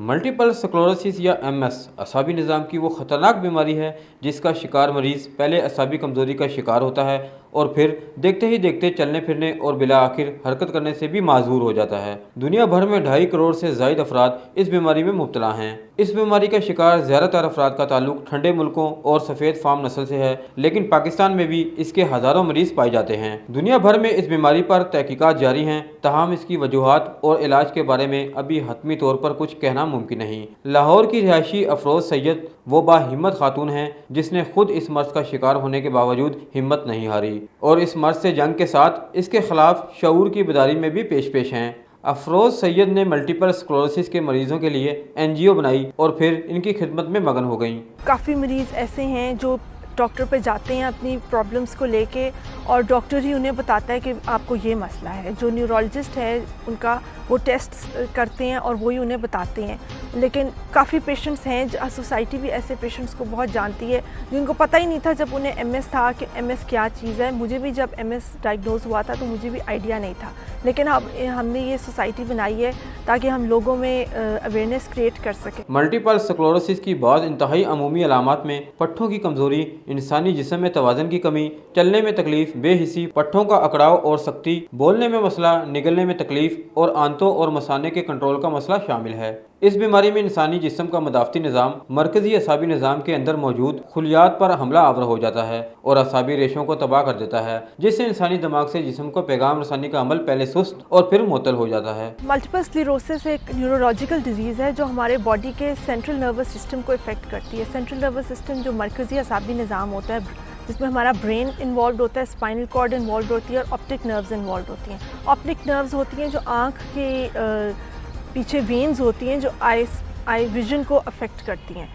Multiple sclerosis या MS असाबी निज़ाम की वो ख़तरनाक बीमारी है जिसका शिकार मरीज़ पहले असाबी कमज़ोरी का शिकार होता है और फिर देखते ही देखते चलने फिरने और बिला आखिर हरकत करने से भी माजूर हो जाता है। दुनिया भर में 2.5 करोड़ से ज़ायद अफराद इस बीमारी में मुब्तला हैं। इस बीमारी का शिकार ज़्यादातर अफराद का ताल्लुक ठंडे मुल्कों और सफ़ेद फार्म नस्ल से है, लेकिन पाकिस्तान में भी इसके हज़ारों मरीज़ पाए जाते हैं। दुनिया भर में इस बीमारी पर तहकीकात जारी हैं, ताहम इसकी वजूहात और इलाज के बारे में अभी हतमी तौर पर कुछ कहना मुमकिन नहीं। लाहौर की रिहायशी अफरोज़ सैयद वो बाहिम्मत खातून हैं जिसने खुद इस मर्ज का शिकार होने के बावजूद हिम्मत नहीं हारी और इस मर्ज से जंग के साथ इसके खिलाफ शऊर की बेदारी में भी पेश हैं। अफरोज़ सैयद ने मल्टीपल स्क्लेरोसिस के मरीजों के लिए NGO बनाई और फिर इनकी खिदमत में मगन हो गईं। काफ़ी मरीज़ ऐसे हैं जो डॉक्टर पे जाते हैं अपनी प्रॉब्लम्स को लेके और डॉक्टर ही उन्हें बताता है कि आपको ये मसला है। जो न्यूरोलॉजिस्ट है उनका वो टेस्ट करते हैं और वही उन्हें बताते हैं। लेकिन काफ़ी पेशेंट्स हैं, सोसाइटी भी ऐसे पेशेंट्स को बहुत जानती है जिनको पता ही नहीं था जब उन्हें MS था कि MS क्या चीज़ है। मुझे भी जब MS डायग्नोज हुआ था तो मुझे भी आइडिया नहीं था, लेकिन अब हमने ये सोसाइटी बनाई है ताकि हम लोगों में अवेयरनेस क्रिएट कर सकें। मल्टीपल स्क्लेरोसिस की बाज़ इंतहाई अमूमी अलामात में पट्ठों की कमज़ोरी, इंसानी जिस्म में तवाज़न की कमी, चलने में तकलीफ, बेहिसी, पट्ठों का अकड़ाव और सख्ती, बोलने में मसला, निगलने में तकलीफ और आंतों और मसाने के कंट्रोल का मसला शामिल है। इस बीमारी में इंसानी जिस्म का मदाफ़ती निज़ाम मरकज़ी असाबी निज़ाम के अंदर मौजूद खुलियात पर हमला आवर हो जाता है और असाबी रेशों को तबाह कर देता है, जिससे इंसानी दिमाग से जिस्म को पैगाम रसानी का अमल पहले सुस्त और फिर मुअत्तल हो जाता है। मल्टीपल स्क्लेरोसिस एक न्यूरोलॉजिकल डिजीज़ है जो हमारे बॉडी के सेंट्रल नर्वस सिस्टम को इफ़ेक्ट करती है। सेंट्रल नर्वस सिस्टम जो मरकज़ी असाबी निज़ाम होता है जिसमें हमारा ब्रेन इन्वॉल्व होता है, स्पाइनल कॉर्ड इन्वॉल्व होती है और ऑप्टिक नर्व्स इन्वॉल्व होती हैं। ऑप्टिक नर्व्स होती हैं जो आँख के पीछे वेन्स होती हैं जो आई विजन को अफेक्ट करती हैं।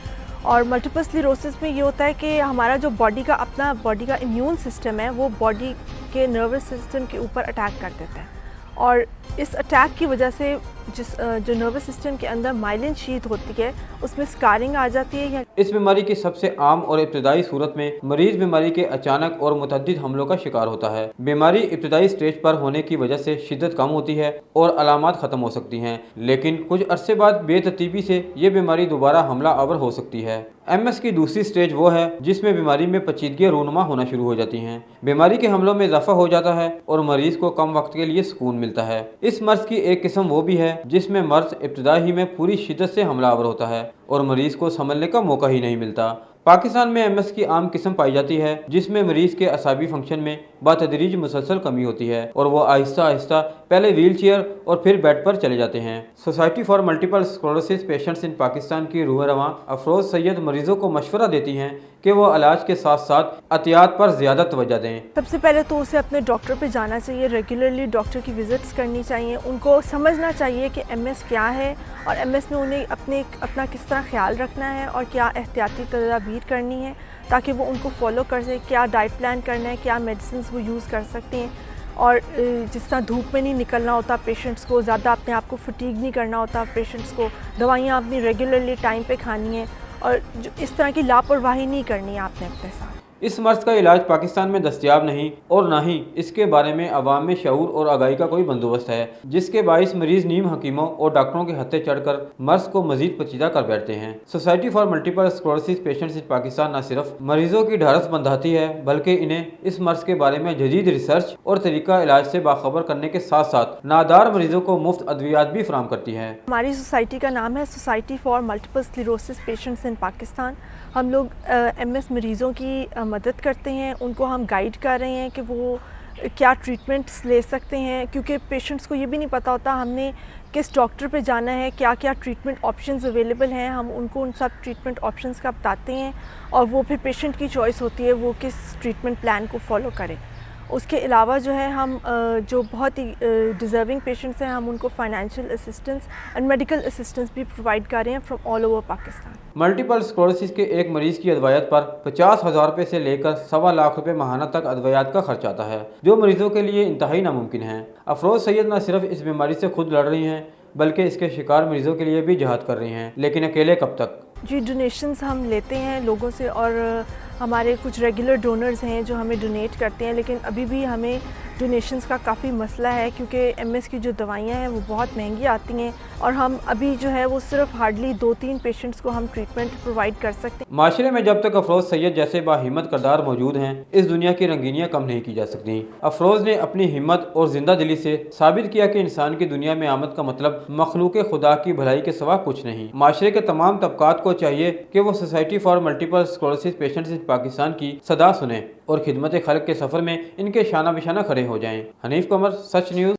और मल्टीपल स्क्लेरोसिस में ये होता है कि हमारा जो बॉडी का इम्यून सिस्टम है वो बॉडी के नर्वस सिस्टम के ऊपर अटैक कर देता है और इस अटैक की वजह से जो नर्वस सिस्टम के अंदर माइलिन शीट होती है उसमें स्कारिंग आ जाती है। इस बीमारी की सबसे आम और इब्तदाई सूरत में मरीज बीमारी के अचानक और मुतअद्दिद हमलों का शिकार होता है। बीमारी इब्तदाई स्टेज पर होने की वजह से शिद्दत कम होती है और अलामात ख़त्म हो सकती हैं, लेकिन कुछ अरसे बाद बेतरतीबी से ये बीमारी दोबारा हमला आवर हो सकती है। MS की दूसरी स्टेज वो है जिसमें बीमारी में पेचीदगी रूनुमा होना शुरू हो जाती हैं। बीमारी के हमलों में इजाफा हो जाता है और मरीज को कम वक्त के लिए सुकून मिलता है। इस मर्ज की एक किस्म वो भी है जिसमें मर्ज इब्तदा ही में पूरी शिद्दत से हमला आवर होता है और मरीज को संभलने का मौका ही नहीं मिलता। पाकिस्तान में MS की आम किस्म पाई जाती है जिसमें मरीज के असाबी फंक्शन में बातदरीज मुसलसल कमी होती है और वो आहिस्ता आहिस्ता पहले व्हील चेयर और फिर बेड पर चले जाते हैं। Society for multiple sclerosis patients इन पाकिस्तान की रूह रवां अफरोज़ सैयद मरीजों को मशवरा देती हैं कि वो इलाज के साथ साथ एहतियात पर ज़्यादा तवज्जो दें। सबसे पहले तो उसे अपने डॉक्टर पे जाना चाहिए, रेगुलरली डॉक्टर की विजिट्स करनी चाहिए। उनको समझना चाहिए कि MS क्या है और MS में उन्हें अपना किस तरह ख्याल रखना है और क्या एहतियाती तदाबीर करनी है ताकि वो उनको फॉलो कर सकें। क्या डाइट प्लान करना है, क्या मेडिसिन वो यूज़ कर सकते हैं और जिस तरह धूप में नहीं निकलना होता पेशेंट्स को, ज़्यादा अपने आप को फटीग नहीं करना होता पेशेंट्स को, दवाइयाँ अपनी रेगुलरली टाइम पे खानी है और जो इस तरह की लापरवाही नहीं करनी है आपने अपने साथ। इस मर्ज का इलाज पाकिस्तान में दस्तयाब नहीं और ना ही इसके बारे में अवाम में शऊर और आगाही का कोई बंदोबस्त है, जिसके बाइस मरीज नीम हकीमों और डॉक्टरों के हत्थे चढ़कर मर्ज को मजीद पेचीदा कर बैठते हैं। Society for multiple sclerosis patients इन पाकिस्तान न सिर्फ मरीजों की ढारस बंधाती है बल्कि इन्हें इस मर्ज के बारे में जदीद रिसर्च और तरीका इलाज से बाखबर करने के साथ साथ नादार मरीजों को मुफ्त अद्वियात भी फराहम करती है। हमारी सोसाइटी का नाम है society for multiple sclerosis patients इन पाकिस्तान। हम लोग MS मरीज़ों की मदद करते हैं, उनको हम गाइड कर रहे हैं कि वो क्या ट्रीटमेंट्स ले सकते हैं, क्योंकि पेशेंट्स को ये भी नहीं पता होता हमने किस डॉक्टर पे जाना है, क्या क्या ट्रीटमेंट ऑप्शंस अवेलेबल हैं। हम उनको उन सब ट्रीटमेंट ऑप्शंस का बताते हैं और वो फिर पेशेंट की चॉइस होती है वो किस ट्रीटमेंट प्लान को फॉलो करे। उसके अलावा जो है हम जो बहुत ही डिज़र्विंग पेशेंट्स हैं हम उनको financial assistance and medical assistance भी प्रोवाइड कर रहे हैं from all over Pakistan. Multiple sclerosis के एक मरीज की अद्वियात पर 50,000 रुपये से लेकर 1.25 लाख रुपये माहाना तक अद्वियात का खर्च आता है, जो मरीजों के लिए इंतहाई नामुमकिन है। अफरोज़ सैयद न सिर्फ इस बीमारी से खुद लड़ रही हैं बल्कि इसके शिकार मरीजों के लिए भी जिहाद कर रही हैं, लेकिन अकेले कब तक। जी, डोनेशंस हम लेते हैं लोगों से और हमारे कुछ रेगुलर डोनर्स हैं जो हमें डोनेट करते हैं, लेकिन अभी भी हमें डोनेशंस का काफ़ी मसला है, क्योंकि MS की जो दवाइयाँ हैं वो बहुत महंगी आती हैं, और हम अभी जो है वो सिर्फ हार्डली 2-3 पेशेंट्स को हम ट्रीटमेंट प्रोवाइड कर सकते हैं। माशरे में जब तक अफरोज सैयद जैसे बाहिम्मत किरदार मौजूद हैं, इस दुनिया की रंगीनियां कम नहीं की जा सकती। अफरोज ने अपनी हिम्मत और जिंदा दिली से साबित किया कि इंसान की दुनिया में आमद का मतलब मखलूक खुदा की भलाई के सिवा कुछ नहीं। माशरे के तमाम तबकात को चाहिए कि वो society for multiple sclerosis patients इन पाकिस्तान की सदा सुने और खिदमत खल्क के सफ़र में इनके शाना बिशाना खड़े हो जाएं। हनीफ कमर, सच न्यूज़।